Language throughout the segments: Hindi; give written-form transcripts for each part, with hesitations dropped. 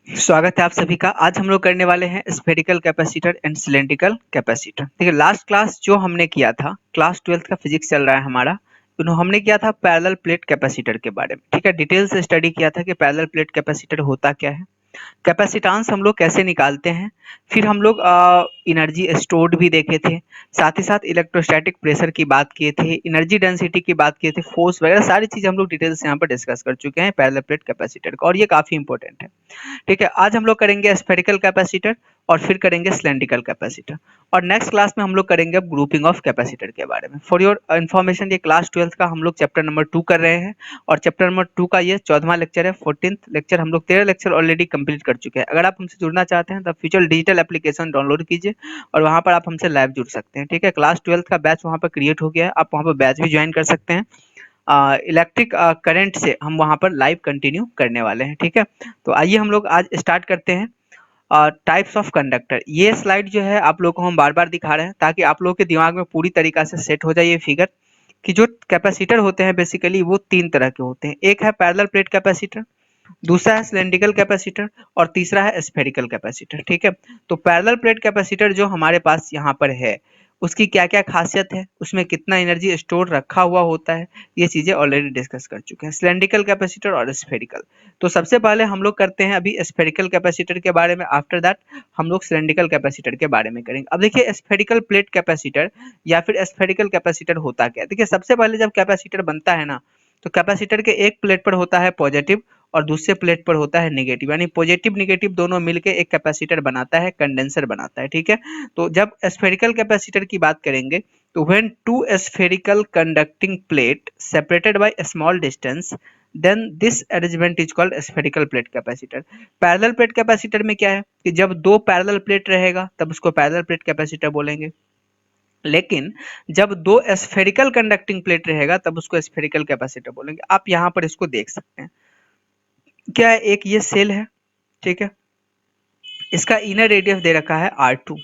स्वागत है आप सभी का। आज हम लोग करने वाले हैं spherical capacitor and cylindrical capacitor. ठीक है, लास्ट क्लास जो हमने किया था, क्लास 12th का फिजिक्स चल रहा है हमारा, तो हमने किया था पैरेलल प्लेट कैपेसिटर के बारे में। ठीक है, डिटेल से स्टडी किया था कि पैरेलल प्लेट कैपेसिटर होता क्या है, कैपेसिटेंस हम लोग कैसे निकालते हैं, फिर हम लोग एनर्जी स्टोर्ड भी देखे थे, साथ ही साथ इलेक्ट्रोस्टैटिक प्रेशर की बात किए थे, एनर्जी डेंसिटी की बात किए थे, फोर्स वगैरह सारी चीज़ हम लोग डिटेल से यहाँ पर डिस्कस कर चुके हैं पैरेलल प्लेट कैपेसिटर का, और ये काफ़ी इंपॉर्टेंट है। ठीक है, आज हम लोग करेंगे स्फेरिकल कैपेसिटर और फिर करेंगे सिलेंड्रिकल कैपेसिटर, और नेक्स्ट क्लास में हम लोग करेंगे अब ग्रुपिंग ऑफ कैपेसिटर के बारे में। फॉर योर इन्फॉर्मेशन, ये क्लास 12th का हम लोग चैप्टर नंबर 2 कर रहे हैं, और चैप्टर नंबर 2 का ये 14वां लेक्चर है, 14th लेक्चर। हम लोग 13 लेक्चर ऑलरेडी कंप्लीट कर चुके हैं। अगर आप हमसे जुड़ना चाहते हैं तो फ्यूचर डिजिटल एप्लीकेशन डाउनलोड कीजिए और वहाँ पर आप हमसे लाइव जुड़ सकते हैं। ठीक है, क्लास 12th का बैच वहाँ पर क्रिएट हो गया है, आप वहाँ पर बैच भी ज्वाइन कर सकते हैं। इलेक्ट्रिक करंट से हम वहाँ पर लाइव कंटिन्यू करने वाले हैं। ठीक है, तो आइए हम लोग आज स्टार्ट करते हैं। टाइप्स ऑफ कंडक्टर, ये स्लाइड जो है आप लोग को हम बार बार दिखा रहे हैं ताकि आप लोगों के दिमाग में पूरी तरीका से सेट हो जाए ये फिगर, कि जो कैपेसिटर होते हैं बेसिकली वो तीन तरह के होते हैं। एक है पैरेलल प्लेट कैपेसिटर, दूसरा है सिलेंड्रिकल कैपेसिटर, और तीसरा है स्फेरिकल कैपेसिटर। ठीक है, तो पैरेलल प्लेट कैपेसिटर जो हमारे पास यहाँ पर है, उसकी क्या क्या खासियत है, उसमें कितना एनर्जी स्टोर रखा हुआ होता है, ये चीजें ऑलरेडी डिस्कस कर चुके हैं, सिलेंड्रिकल कैपेसिटर और स्फेरिकल। तो सबसे पहले हम लोग करते हैं अभी स्फेरिकल कैपेसिटर के बारे में, आफ्टर दैट हम लोग सिलेंड्रिकल कैपेसिटर के बारे में करेंगे। अब देखिए, स्फेरिकल प्लेट कैपेसिटर या फिर स्फेरिकल कैपेसिटर होता क्या है। देखिए, सबसे पहले जब कैपेसिटर बनता है ना, तो कैपेसिटर के एक प्लेट पर होता है पॉजिटिव और दूसरे प्लेट पर होता है नेगेटिव, यानी पॉजिटिव नेगेटिव दोनों मिलके एक कैपेसिटर बनाता है, कंडेंसर बनाता है। ठीक है, तो जब स्फेरिकल कैपेसिटर की बात करेंगे, तो when two spherical conducting plate separated by a small distance, then this arrangement is called spherical plate capacitor। Parallel plate capacitor में क्या है कि जब दो पैरेलल प्लेट रहेगा तब उसको पैरेलल प्लेट कैपेसिटर बोलेंगे, लेकिन जब दो स्फेरिकल कंडक्टिंग प्लेट रहेगा तब उसको स्फेरिकल कैपेसिटर बोलेंगे। आप यहाँ पर इसको देख सकते हैं, क्या है, एक ये सेल है, ठीक है, इसका इनर रेडियस दे रखा है R2,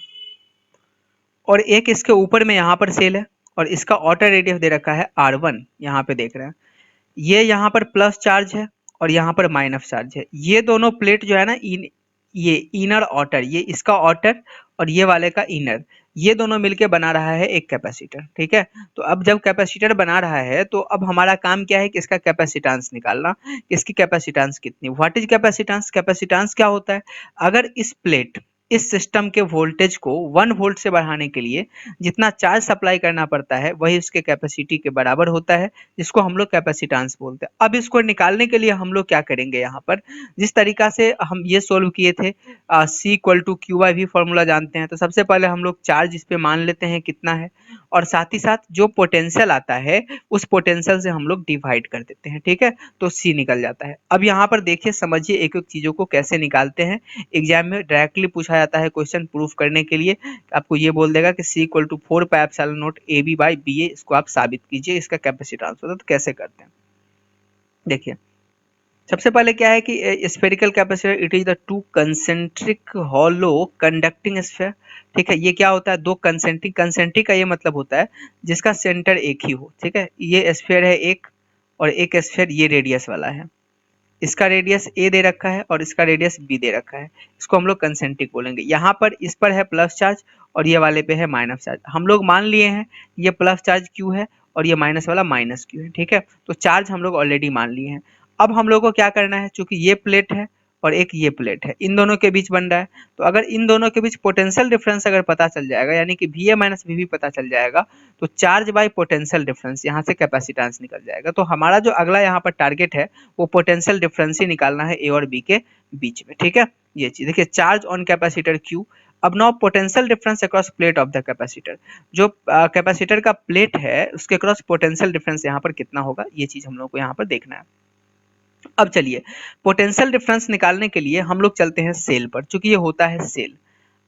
और एक इसके ऊपर में यहाँ पर सेल है और इसका आउटर रेडियस दे रखा है R1। यहाँ पे देख रहे हैं, ये यहाँ पर प्लस चार्ज है और यहाँ पर माइनस चार्ज है। ये दोनों प्लेट जो है ना, ये इनर आउटर, ये इसका आउटर और ये वाले का इनर, ये दोनों मिलके बना रहा है एक कैपेसिटर। ठीक है, तो अब जब कैपेसिटर बना रहा है तो अब हमारा काम क्या है कि इसका कैपेसिटेंस निकालना, इसकी कैपेसिटेंस कितनी, व्हाट इज कैपेसिटेंस। कैपेसिटेंस क्या होता है, अगर इस प्लेट, इस सिस्टम के वोल्टेज को 1 वोल्ट से बढ़ाने के लिए जितना चार्ज सप्लाई करना पड़ता है वही उसके कैपेसिटी के बराबर होता है, जिसको हम लोग कैपेसिटेंस बोलते हैं। अब इसको निकालने के लिए हम लोग क्या करेंगे, यहाँ पर जिस तरीका से हम ये सोल्व किए थे, C equal to Q by V formula जानते हैं, तो सबसे पहले हम लोग चार्ज इस पे मान लेते हैं कितना है, और साथ ही साथ जो पोटेंशियल आता है उस पोटेंशियल से हम लोग डिवाइड कर देते हैं। ठीक है, तो C निकल जाता है। अब यहाँ पर देखिए, समझिए एक एक चीजों को कैसे निकालते हैं। एग्जाम में डायरेक्टली पूछा जाता है क्वेश्चन प्रूफ करने के लिए, आपको ये बोल देगा कि C equal to 4 pi epsilon naught AB by BA, इसको आप साबित कीजिए इसका कैपेसिटेंस होता है। तो कैसे करते हैं, देखिए, सबसे पहले क्या है कि spherical capacitor it is the two concentric hollow conducting sphere. ठीक है, ये क्या होता है, दो कंसेंट्रिक, कंसेंट्रिक का ये मतलब होता है जिसका सेंटर एक ही हो। ठीक है, ये स्फीयर है एक, और एक स्फीयर ये रेडियस वाला है, इसका रेडियस ए दे रखा है और इसका रेडियस बी दे रखा है, इसको हम लोग कंसेंट्रिक बोलेंगे। यहाँ पर इस पर है प्लस चार्ज और ये वाले पे है माइनस चार्ज। हम लोग मान लिए हैं ये प्लस चार्ज क्यू है और ये माइनस वाला माइनस क्यू है। ठीक है, तो चार्ज हम लोग ऑलरेडी मान लिए हैं। अब हम लोग को क्या करना है, चूंकि ये प्लेट है और एक ये प्लेट है, इन दोनों के बीच बन रहा है, तो अगर इन दोनों के बीच पोटेंशियल डिफरेंस अगर पता चल जाएगा, यानी कि VA माइनस VB पता चल जाएगा, तो चार्ज बाय पोटेंशियल डिफरेंस यहाँ से कैपेसिटेंस निकल जाएगा। तो हमारा जो अगला यहाँ पर टारगेट है वो पोटेंशियल डिफरेंस ही निकालना है ए और बी के बीच में। ठीक है, ये चीज देखिए, चार्ज ऑन कैपेसिटर क्यू। अब now potential difference across plate of the capacitor, जो कैपेसिटर का प्लेट है उसके क्रॉस पोटेंशियल डिफरेंस यहाँ पर कितना होगा, ये चीज हम लोग को यहाँ पर देखना है। अब चलिए, पोटेंशियल डिफरेंस निकालने के लिए हम लोग चलते हैं सेल पर, चूंकि ये होता है सेल।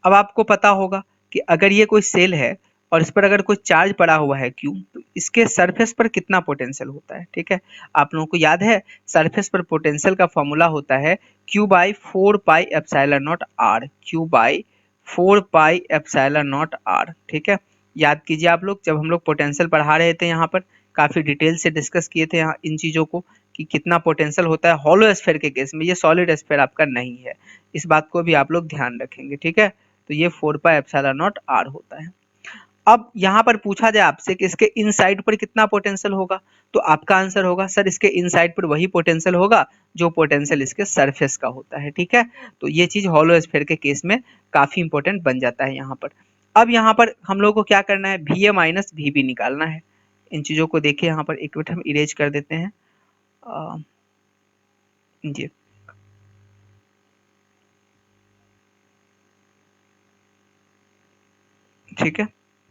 अब आपको पता होगा कि अगर ये कोई सेल है और इस पर अगर कोई चार्ज पड़ा हुआ है क्यू, तो इसके सरफेस पर कितना पोटेंशियल होता है। ठीक है, आप लोगों को याद है सरफेस पर पोटेंशियल का फॉर्मूला होता है Q by 4 pi epsilon naught R, Q by 4 pi epsilon naught R. ठीक है, याद कीजिए आप लोग, जब हम लोग पोटेंशियल पढ़ा रहे थे यहाँ पर काफी डिटेल से डिस्कस किए थे यहाँ इन चीजों को, कि कितना पोटेंशियल होता है हॉलो स्फीयर के केस में, ये सॉलिड स्फीयर आपका नहीं है, इस बात को भी आप लोग ध्यान रखेंगे, ठीक है। तो ये 4 पाई एप्सिलॉन नॉट आर होता है। अब यहाँ पर पूछा जाए आपसे कि इसके इनसाइड पर कितना पोटेंशियल होगा, तो आपका आंसर होगा सर इसके इनसाइड पर वही पोटेंशियल होगा जो पोटेंशियल इसके सरफेस का होता है, ठीक है। तो ये चीज हॉलो स्फीयर के केस में काफी इंपॉर्टेंट बन जाता है यहाँ पर। अब यहाँ पर हम लोग को क्या करना है, भी ए माइनस भी बी निकालना है। इन चीजों को देखिए यहाँ पर एक मिनट हम इरेज कर देते हैं जी। ठीक है,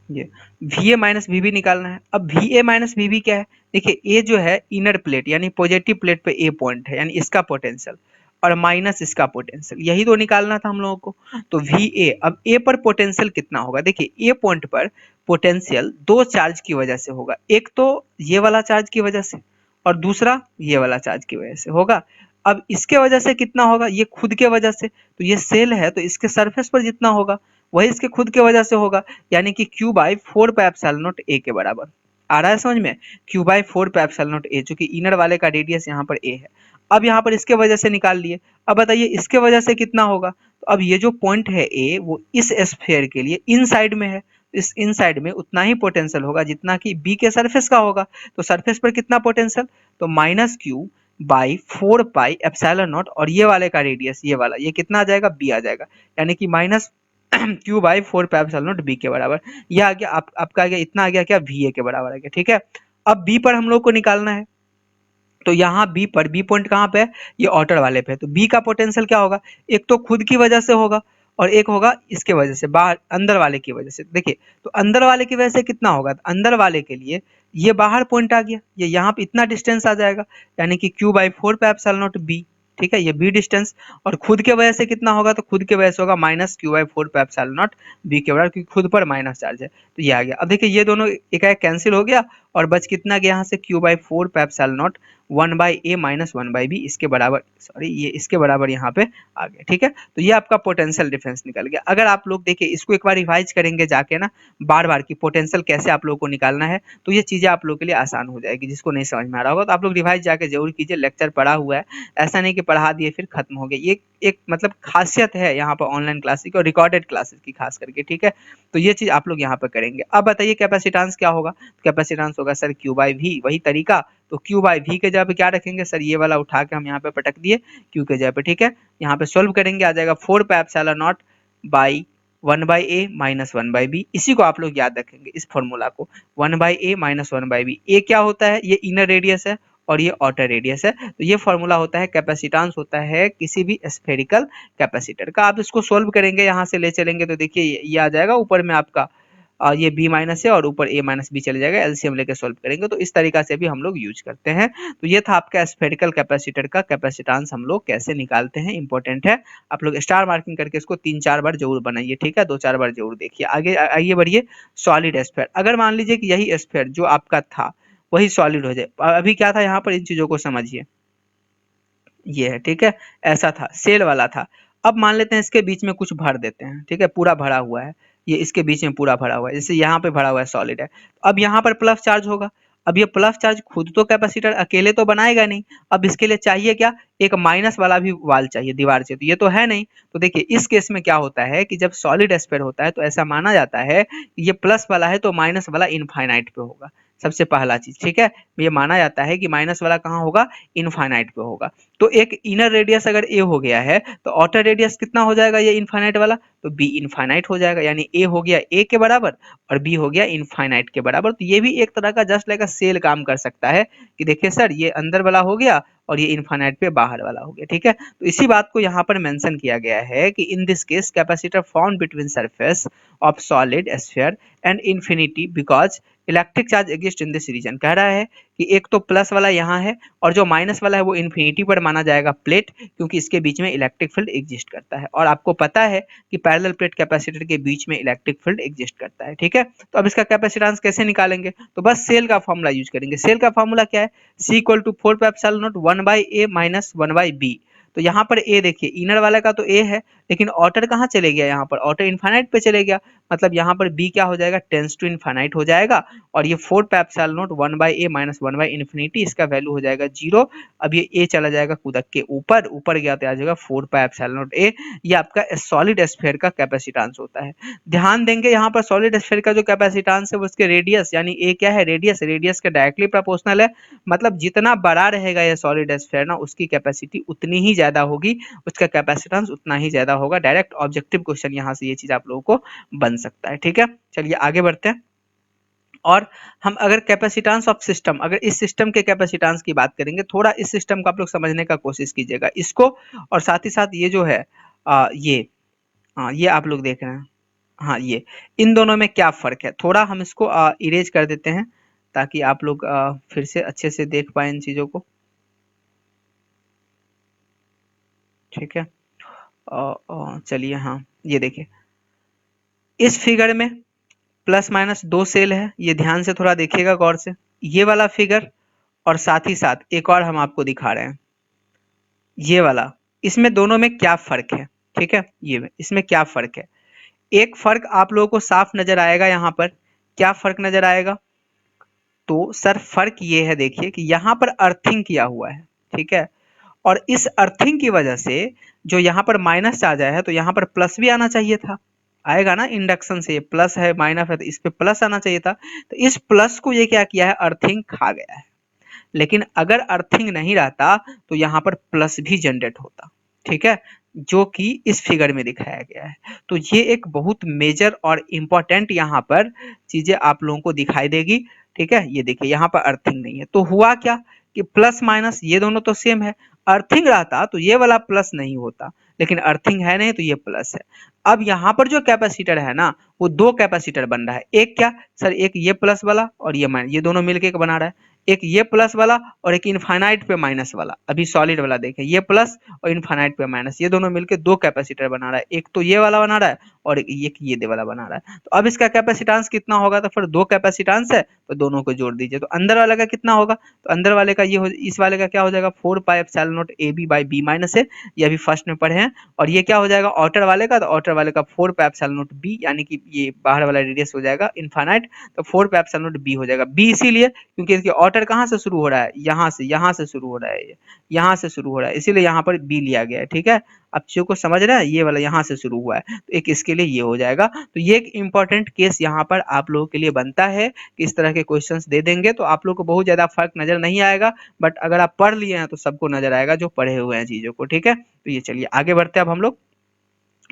ये V A minus V B निकालना है। अब V A minus V B क्या है, देखिए ए जो है इनर प्लेट यानी पॉजिटिव प्लेट पे ए पॉइंट है यानी इसका पोटेंशियल, और माइनस इसका पोटेंशियल, यही तो निकालना था हम लोगों को। तो वी ए, अब ए पर पोटेंशियल कितना होगा, देखिए ए पॉइंट पर पोटेंशियल दो चार्ज की वजह से होगा, एक तो ये वाला चार्ज की वजह से और दूसरा ये वाला चार्ज की वजह से होगा। अब इसके वजह से कितना होगा, ये खुद के वजह से, तो ये सेल है तो इसके सरफेस पर जितना होगा वही इसके खुद के वजह से होगा, यानी कि Q by 4 pi epsilon naught ए के बराबर। आ रहा है समझ में, Q by 4 pi epsilon naught ए, जो कि इनर वाले का रेडियस यहाँ पर ए है। अब यहाँ पर इसके वजह से निकाल लिए, अब बताइए इसके वजह से कितना होगा। तो अब ये जो पॉइंट है ए वो इस स्फीयर के लिए इन साइड में है, इस इन साइड में उतना ही पोटेंशियल होगा जितना कि बी के सरफेस का होगा। तो सरफेस पर कितना पोटेंशियल, तो minus Q by 4 pi epsilon not, और ये वाले का रेडियस ये वाला, ये कितना आ जाएगा, बी आ जाएगा, यानी कि minus Q by 4 pi epsilon not be के बराबर। ये आ गया आपका आ गया, इतना आ गया क्या, वी ए के बराबर आ गया, ठीक है। अब बी पर हम लोग को निकालना है, तो यहाँ बी पर, बी पॉइंट कहाँ पे है, ये ऑर्डर वाले पे है, तो बी का पोटेंशियल क्या होगा, एक तो खुद की वजह से होगा और एक होगा इसके वजह से, बाहर अंदर वाले की वजह से। देखिए तो अंदर वाले की वजह से कितना होगा, तो अंदर वाले के लिए ये बाहर पॉइंट आ गया, ये यहाँ पे इतना डिस्टेंस आ जाएगा, यानी कि Q by 4 pi epsilon not be, ठीक है, ये बी डिस्टेंस। और खुद के वजह से कितना होगा, तो खुद के वजह से होगा minus Q by 4 pi epsilon not be के बराबर, क्योंकि खुद पर माइनस चार्ज है, तो ये आ गया। अब देखिए ये दोनों एक कैंसिल हो गया और बच कितना गया यहाँ से, Q by 4 pi epsilon naught 1 by A minus 1 by B, इसके बराबर, सॉरी ये इसके बराबर यहाँ पे आ गया, ठीक है। तो ये आपका पोटेंशियल डिफरेंस निकल गया। अगर आप लोग देखिए इसको एक बार रिवाइज करेंगे जाके ना बार बार की पोटेंशियल कैसे आप लोगों को निकालना है, तो ये चीजें आप लोग के लिए आसान हो जाएगी। जिसको नहीं समझ में आ रहा होगा तो आप लोग रिवाइज जाके जरूर कीजिए, लेक्चर पढ़ा हुआ है, ऐसा नहीं कि पढ़ा दिए फिर खत्म हो गया। ये एक मतलब खासियत है यहाँ पर ऑनलाइन क्लासेस की और रिकॉर्डेड क्लासेस की खास करके, ठीक है। तो ये चीज आप लोग यहाँ पर करेंगे। अब बताइए कैपेसिटेंस क्या होगा, कैपेसिटेंस होगा सर क्यू बाई वी, वही तरीका, तो क्यू बाई वी के जगह पे क्या रखेंगे सर, ये वाला उठा के हम यहाँ पे पटक दिए क्यू के जगह पे, ठीक है। यहाँ पे सोल्व करेंगे आ जाएगा 4 pi epsilon naught by 1 by A minus 1 by B. इसी को आप लोग याद रखेंगे, इस फॉर्मूला को, 1 by A minus 1 by B. A क्या होता है, ये इनर रेडियस है और ये आउटर रेडियस है, तो ये फॉर्मूला होता है कैपेसिटेंस होता है किसी भी स्फेरिकल कैपेसिटर का। आप इसको सोल्व करेंगे, यहाँ से ले चलेंगे तो देखिए ये आ जाएगा ऊपर में आपका ये b माइनस है और ऊपर a माइनस बी चले जाएगा, एलसीएम लेके सॉल्व करेंगे। तो इस तरीका से भी हम लोग यूज करते हैं। तो ये था आपका स्फेरिकल कैपेसिटर का कैपेसिटेंस हम लोग कैसे निकालते हैं, इंपॉर्टेंट है। आप लोग स्टार मार्किंग करके इसको 3-4 बार जरूर बनाइए, ठीक है, 2-4 बार जरूर देखिए। आगे आइए बढ़िए, सॉलिड स्फेयर। अगर मान लीजिए कि यही स्फेयर जो आपका था वही सॉलिड हो जाए, अभी क्या था यहाँ पर, इन चीजों को समझिए, ये है, ठीक है, ऐसा था, सेल वाला था। अब मान लेते हैं इसके बीच में कुछ भर देते हैं, ठीक है, पूरा भरा हुआ है, ये इसके बीच में पूरा भरा हुआ है, जैसे यहाँ पे भरा हुआ है सॉलिड है। अब यहाँ पर प्लस चार्ज होगा, अब ये प्लस चार्ज खुद तो कैपेसिटर अकेले तो बनाएगा नहीं, अब इसके लिए चाहिए क्या, एक माइनस वाला भी वाल चाहिए दीवार से, तो ये तो है नहीं। तो देखिए इस केस में क्या होता है कि जब सॉलिड स्फीयर होता है तो ऐसा माना जाता है कि ये प्लस वाला है तो माइनस वाला इनफाइनाइट पे होगा, सबसे पहला चीज, ठीक है। ये माना जाता है कि माइनस वाला कहाँ होगा, इनफाइनाइट पे होगा। तो एक इनर रेडियस अगर ए हो गया है तो आउटर रेडियस कितना हो जाएगा, ये इनफाइनाइट वाला, तो बी इनफाइनाइट हो जाएगा, यानी ए हो गया ए के बराबर और बी हो गया इनफाइनाइट के बराबर। तो ये भी एक तरह का जस्ट लाइक अ सेल काम कर सकता है कि देखिए सर ये अंदर वाला हो गया और ये इनफाइनाइट पे बाहर वाला हो गया, ठीक है। तो इसी बात को यहाँ पर मेंशन किया गया है कि in this case capacitor found between surface of solid sphere and infinity because electric charge exist in this region. कह रहा है कि एक तो प्लस वाला यहाँ है और जो माइनस वाला है वो इन्फिनिटी पर माना जाएगा प्लेट, क्योंकि इसके बीच में इलेक्ट्रिक फील्ड एग्जिस्ट करता है। और आपको पता है कि पैरेलल प्लेट कैपेसिटर के बीच में इलेक्ट्रिक फील्ड एग्जिस्ट करता है, ठीक है। तो अब इसका कैपेसिटेंस कैसे निकालेंगे, तो बस सेल का फॉर्मूला यूज करेंगे। सेल का फॉर्मूला क्या है, C equal to 4 pi epsilon naught 1 by A minus 1 by B. तो यहाँ पर ए देखिए इनर वाले का तो ए है, लेकिन ऑर्डर कहाँ चले गया, यहाँ पर ऑर्डर इनफाइनाइट पे चले गया, मतलब यहाँ पर बी क्या हो जाएगा, टेंस टू इनफाइनाइट हो जाएगा, और ये 4 pi epsilon naught 1 by A minus 1 by infinity, इसका वैल्यू हो जाएगा 0। अब ये ए चला जाएगा कूदक के ऊपर, ऊपर गया तो आ जाएगा 4 पाई एप्सिलॉन नॉट ए। ये आपका सॉलिड स्फीयर का कैपेसिटेंस होता है। ध्यान देंगे यहाँ पर सॉलिड स्फीयर का जो कैपेसिटेंस है वो उसके रेडियस यानी ए क्या है, रेडियस, रेडियस के डायरेक्टली प्रोपोर्शनल है। मतलब जितना बड़ा रहेगा ये सॉलिड स्फीयर ना, उसकी कैपेसिटी उतनी ही ज्यादा होगी, उसका कैपेसिटेंस उतना ही ज्यादा होगा। डायरेक्ट ऑब्जेक्टिव क्वेश्चन यहाँ से ये चीज आप लोगों को बन सकता है। ठीक है, चलिए आगे बढ़ते हैं। और हम अगर कैपेसिटेंस ऑफ सिस्टम, अगर इस सिस्टम के कैपेसिटेंस की बात करेंगे, थोड़ा इस सिस्टम को आप लोग समझने का कोशिश कीजिएगा इसको, और साथ ही साथ ये जो है ये आप लोग देख रहे हैं, हाँ ये इन दोनों में क्या फर्क है, थोड़ा हम इसको इरेज कर देते हैं ताकि आप लोग फिर से अच्छे से देख पाए इन चीजों को। ठीक है, चलिए हाँ ये देखिए, इस फिगर में प्लस माइनस 2 सेल है, ये ध्यान से थोड़ा देखिएगा गौर से, ये वाला फिगर, और साथ ही साथ एक और हम आपको दिखा रहे हैं ये वाला, इसमें दोनों में क्या फर्क है। ठीक है, ये इसमें क्या फर्क है, एक फर्क आप लोगों को साफ नजर आएगा यहाँ पर, क्या फर्क नजर आएगा, तो सर फर्क ये है देखिए कि यहाँ पर अर्थिंग किया हुआ है। ठीक है, और इस अर्थिंग की वजह से जो यहाँ पर माइनस चार्ज आया है तो यहाँ पर प्लस भी आना चाहिए था, आएगा ना, इंडक्शन से प्लस है माइनस है तो इस पे प्लस आना चाहिए था, तो इस प्लस को ये क्या किया है, अर्थिंग खा गया है। लेकिन अगर अर्थिंग नहीं रहता तो यहाँ पर प्लस भी जनरेट होता। ठीक है, जो कि इस फिगर में दिखाया गया है। तो ये एक बहुत मेजर और इम्पोर्टेंट यहाँ पर चीजें आप लोगों को दिखाई देगी। ठीक है, ये देखिए यहाँ पर अर्थिंग नहीं है तो हुआ क्या कि प्लस माइनस ये दोनों तो सेम है, अर्थिंग रहता तो ये वाला प्लस नहीं होता, लेकिन अर्थिंग है नहीं तो ये प्लस है। अब यहाँ पर जो कैपेसिटर है ना, वो दो कैपेसिटर बन रहा है, एक क्या सर, एक ये प्लस वाला और ये माइनस, ये दोनों मिलके एक बना रहा है, एक ये प्लस वाला और एक इनफाइनाइट पे माइनस वाला। अभी सॉलिड वाला देखें, ये प्लस और इनफाइनाइट पे माइनस, ये दोनों मिलके दो कैपेसिटर बना रहा है, एक तो ये वाला बना रहा है और एक ये वाला बना रहा है। तो अब इसका कैपेसिटेंस कितना होगा, तो फिर दो कैपेसिटेंस है तो दोनों को जोड़ दीजिए, तो अंदर वाले का कितना होगा, तो अंदर वाले का ये हो, इस वाले का क्या हो जाएगा, 4 pi epsilon naught A B by B minus है, ये अभी फर्स्ट में पढ़े हैं। और ये क्या हो जाएगा आउटर वाले का, तो आउटर वाले का 4 पाई एप्सिलॉन नॉट बी, यानी कि ये बाहर वाला रेडियस हो जाएगा इनफाइनाइट, तो 4 पाई एप्सिलॉन नॉट बी हो जाएगा। बी इसीलिए क्योंकि इसके आउटर कहाँ से शुरू हो रहा है, यहाँ से शुरू हो रहा है, यहाँ से शुरू हो रहा है, इसीलिए यहाँ पर बी लिया गया है। ठीक है, आप चीजों को समझ रहे हैं, ये वाला यहाँ से शुरू हुआ है तो एक इसके लिए ये हो जाएगा। तो ये एक इंपॉर्टेंट केस यहाँ पर आप लोगों के लिए बनता है कि इस तरह के क्वेश्चंस दे देंगे तो आप लोग को बहुत ज्यादा फर्क नजर नहीं आएगा, बट अगर आप पढ़ लिए हैं तो सबको नजर आएगा जो पढ़े हुए हैं चीजों को। ठीक है, तो ये चलिए आगे बढ़ते हैं अब हम लोग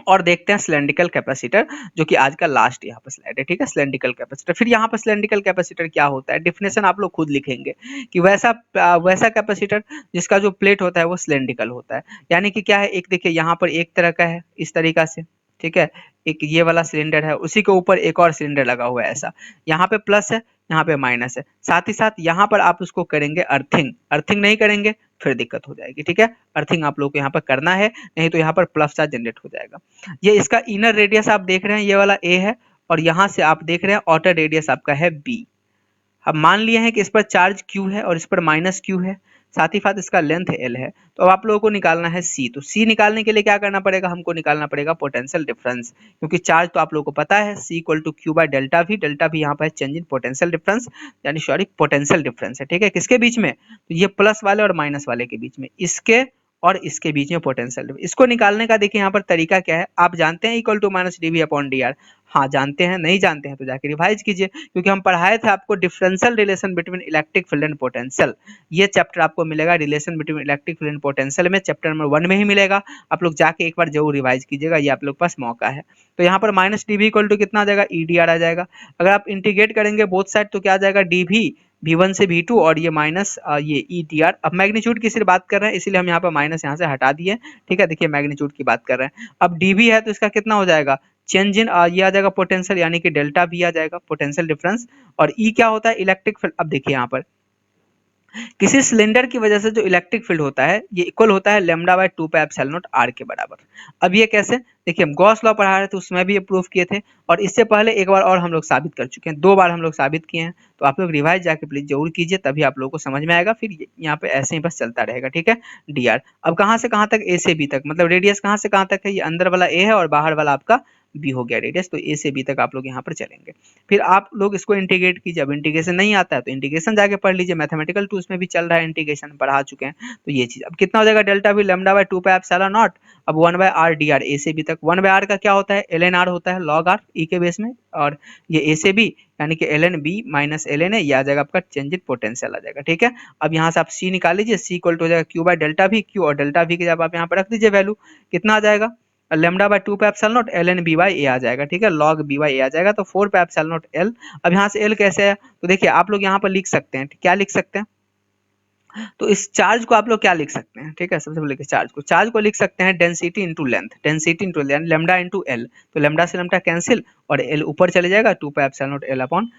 और देखते हैं सिलेंड्रिकल कैपेसिटर, जो कि आज का लास्ट यहाँ पर स्लाइड है। ठीक है, सिलेंड्रिकल कैपेसिटर, फिर यहाँ पर सिलेंड्रिकल कैपेसिटर क्या होता है, डेफिनेशन आप लोग खुद लिखेंगे कि वैसा कैपेसिटर जिसका जो प्लेट होता है वो सिलेंड्रिकल होता है। यानी कि क्या है, एक देखिए यहाँ पर एक तरह का है इस तरीका से, ठीक है, एक ये वाला सिलेंडर है, उसी के ऊपर एक और सिलेंडर लगा हुआ है ऐसा, यहाँ पे प्लस है यहाँ पे माइनस है, साथ ही साथ यहाँ पर आप उसको करेंगे अर्थिंग, अर्थिंग नहीं करेंगे फिर दिक्कत हो जाएगी। ठीक है, अर्थिंग आप लोग को यहाँ पर करना है, नहीं तो यहाँ पर प्लस चार्ज जनरेट हो जाएगा। ये इसका इनर रेडियस आप देख रहे हैं, ये वाला ए है, और यहाँ से आप देख रहे हैं आउटर रेडियस आपका है बी। अब मान लिए हैं कि इस पर चार्ज क्यू है और इस पर माइनस क्यू है, साथ ही साथ इसका लेंथ एल है, तो अब आप लोगों को निकालना है सी। तो सी निकालने के लिए क्या करना पड़ेगा, हमको निकालना पड़ेगा पोटेंशियल डिफरेंस, क्योंकि चार्ज तो आप लोगों को पता है C equal to Q by delta V, delta V यहाँ पर चेंज इन पोटेंशियल डिफरेंस, यानी सॉरी पोटेंशियल डिफरेंस है। ठीक है, किसके बीच में, तो ये प्लस वाले और माइनस वाले के बीच में, इसके और इसके बीच में पोटेंशियल। इसको निकालने का देखिए यहाँ पर तरीका क्या है, आप जानते हैं equal to minus D V upon D R, हाँ जानते हैं, नहीं जानते हैं तो जाके रिवाइज कीजिए, क्योंकि हम पढ़ाए थे आपको differential relation between electric field and potential. ये चैप्टर आपको मिलेगा relation between electric field and potential में, चैप्टर नंबर 1 में ही मिलेगा, आप लोग जाके एक बार जरूर रिवाइज कीजिएगा, ये आप लोग पास मौका है। तो यहाँ पर minus D V equal to कितना आ जाएगा, ई डी आर आ जाएगा। अगर आप इंटीग्रेट करेंगे बोथ साइड तो क्या आ जाएगा, डी वी V1 से V2 और ये माइनस ये ETR। अब मैग्नीट्यूड की सिर्फ बात कर रहे हैं इसीलिए हम यहाँ पर माइनस यहाँ से हटा दिए। ठीक है, देखिए मैग्नीट्यूड की बात कर रहे हैं। अब dV है तो इसका कितना हो जाएगा, चेंज इन ये आ जाएगा पोटेंशियल, यानी कि डेल्टा V आ जाएगा पोटेंशियल डिफरेंस, और E क्या होता है इलेक्ट्रिक फील्ड। अब देखिए यहाँ पर किसी सिलेंडर की वजह से जो इलेक्ट्रिक फील्ड होता है ये इक्वल होता है lambda by 2 pi epsilon naught R के बराबर। अब ये कैसे, देखिए हम गॉस लॉ पढ़ा रहे थे उसमें भी ये प्रूफ किए थे, और इससे पहले एक बार और हम लोग साबित कर चुके हैं, 2 बार हम लोग साबित किए हैं। तो आप लोग रिवाइज जाके प्लीज जरूर कीजिए, तभी आप लोगों को समझ में आएगा, फिर यहाँ पे ऐसे ही बस चलता रहेगा, ठीक है। डी आर अब कहाँ से कहाँ तक, ए से बी तक, मतलब रेडियस कहाँ से कहाँ तक है, ये अंदर वाला ए है और बाहर वाला आपका बी हो गया रेडियस, तो ए से बी तक आप लोग यहाँ पर चलेंगे। फिर आप लोग इसको इंटीग्रेट कीजिए, अब इंटीग्रेशन नहीं आता है तो इंटीग्रेशन जाके पढ़ लीजिए, मैथमेटिकल टूल्स में भी चल रहा है इंटीग्रेशन, पढ़ा चुके हैं। तो ये चीज अब कितना हो जाएगा, delta we lambda by 2 pi epsilon not, अब 1 बाय आर डी आर, ए से बी तक। 1 बाय आर का क्या होता है, एल एन आर होता है, लॉग आर ई के बेस में, और ये ए से बी यानी कि L N B minus L N A, ये आ जाएगा आपका चेंज इन पोटेंशियल आ जाएगा, ठीक है। अब यहाँ से आप सी निकाल लीजिए, सी इक्वल टू हो जाएगा Q by delta we, Q और डेल्टा वी के जब आप यहाँ पर रख दीजिए वैल्यू, कितना आ जाएगा, lambda by 2 pi epsilon not L N B by A आ जाएगा, ठीक है, लॉग बी बाई ए आ जाएगा, तो 4 पाई एप्सिलॉन नॉट एल। अब यहाँ से एल कैसे है, तो देखिए आप लोग यहाँ पर लिख सकते हैं, क्या लिख सकते हैं, तो इस चार्ज को आप लोग क्या लिख सकते हैं, ठीक है, सबसे पहले चार्ज को लिख सकते हैं density into length, density into length lambda into L, तो लैम्डा से लैम्डा कैंसिल और एल ऊपर चले जाएगा 2 pi epsilon not L upon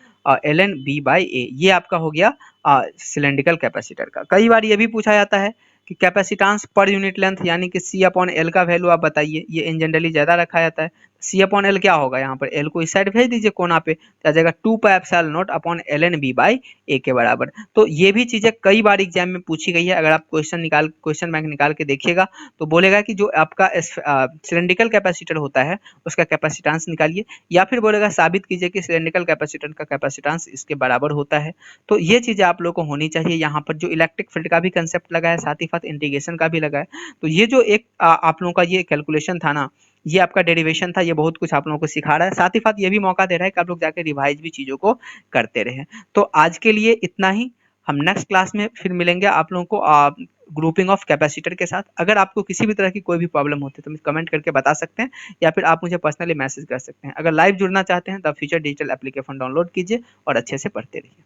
L N B by A, ये आपका हो गया सिलेंड्रिकल कैपेसिटर का। कई बार ये भी पूछा जाता है कि कैपेसिटेंस पर यूनिट लेंथ यानी कि सी अपॉन एल का वैल्यू आप बताइए, ये इन जनरली ज्यादा रखा जाता है। सी अपॉन एल क्या होगा, यहाँ पर एल को इस साइड भेज दीजिए कोना पे, तो आ जाएगा 2 pi epsilon not upon L N B by A के बराबर। तो ये भी चीजें कई बार एग्जाम में पूछी गई है, अगर आप क्वेश्चन बैंक निकाल के देखिएगा तो बोलेगा कि जो आपका सिलेंड्रिकल कैपेसिटर होता है उसका कैपेसिटेंस निकालिए, या फिर बोलेगा साबित कीजिए कि सिलेंड्रिकल कैपेसिटर का कैपेसिटेंस इसके बराबर होता है। तो ये चीजें आप लोग को होनी चाहिए। यहाँ पर जो इलेक्ट्रिक फील्ड का भी कंसेप्ट लगा है, साथ ही साथ इंटीग्रेशन का भी लगा है। तो ये जो एक आप लोगों का ये कैलकुलेशन था ना, ये आपका डेरिवेशन था, ये बहुत कुछ आप लोगों को सिखा रहा है, साथ ही साथ ये भी मौका दे रहा है कि आप लोग जाके रिवाइज भी चीजों को करते रहे। तो आज के लिए इतना ही, हम नेक्स्ट क्लास में फिर मिलेंगे आप लोगों को ग्रुपिंग ऑफ कैपेसिटर के साथ। अगर आपको किसी भी तरह की कोई भी प्रॉब्लम होती है तो मुझे कमेंट करके बता सकते हैं, या फिर आप मुझे पर्सनली मैसेज कर सकते हैं। अगर लाइव जुड़ना चाहते हैं तो फ्यूचर डिजिटल एप्लीकेशन डाउनलोड कीजिए और अच्छे से पढ़ते रहिए।